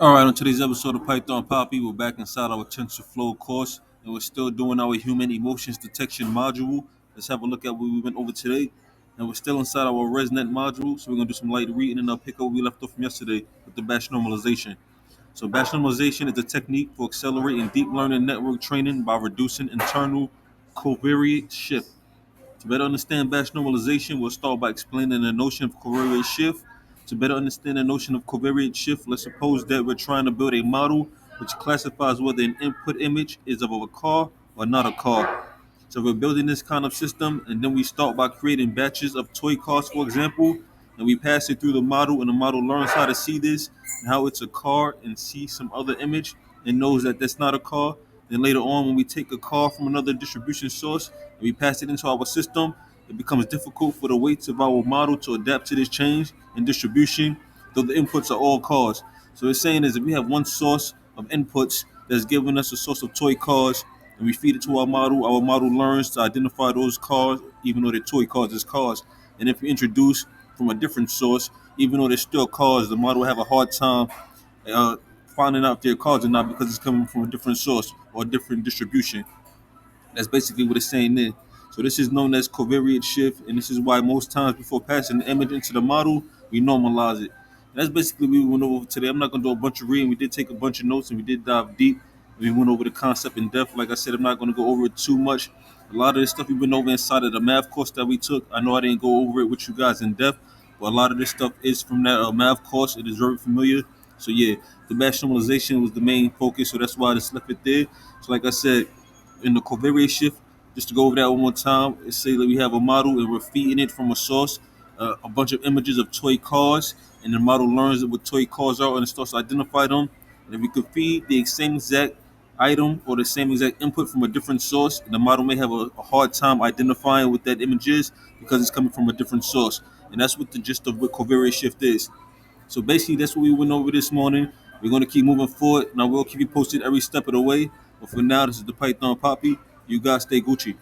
All right, on today's episode of Python Papi, we're back inside our Tensorflow course, and we're still doing our human emotions detection module. Let's have a look at what we went over today. And we're still inside our ResNet module, so we're going to do some light reading and I'll pick up where we left off from yesterday with the batch normalization. So, batch normalization is a technique for accelerating deep learning network training by reducing internal covariate shift. To better understand batch normalization, we'll start by explaining the notion of covariate shift. To better understand the notion of covariate shift, let's suppose that we're trying to build a model which classifies whether an input image is of a car or not a car. So we're building this kind of system, and then we start by creating batches of toy cars, for example, and we pass it through the model, and the model learns how to see this and how it's a car, and see some other image and knows that that's not a car. Then later on, when we take a car from another distribution source and we pass it into our system, it becomes difficult for the weights of our model to adapt to this change in distribution, though the inputs are all cars. So it's saying is if we have one source of inputs that's giving us a source of toy cars, and we feed it to our model learns to identify those cars, even though they're toy cars, as cars. And if we introduce from a different source, even though they're still cars, the model will have a hard time uh, finding out if they're cars or not because it's coming from a different source or a different distribution. That's basically what it's saying there. So this is known as covariate shift, and this is why most times before passing the image into the model, we normalize it. And that's basically what we went over today. I'm not gonna do a bunch of reading. We did take a bunch of notes and we did dive deep. We went over the concept in depth. Like I said, I'm not gonna go over it too much. A lot of this stuff we went over inside of the math course that we took. I know I didn't go over it with you guys in depth, but a lot of this stuff is from that math course. It is very familiar. So yeah, the batch normalization was the main focus. So that's why I just left it there. So like I said, in the covariate shift, just to go over that one more time, let's say that we have a model and we're feeding it from a source, a bunch of images of toy cars, and the model learns what toy cars are and it starts to identify them. And if we could feed the same exact item or the same exact input from a different source, the model may have a hard time identifying what that image is because it's coming from a different source. And that's what the gist of what covariate shift is. So basically, that's what we went over this morning. We're going to keep moving forward, and I will keep you posted every step of the way. But for now, this is the Python Poppy. You guys stay Gucci.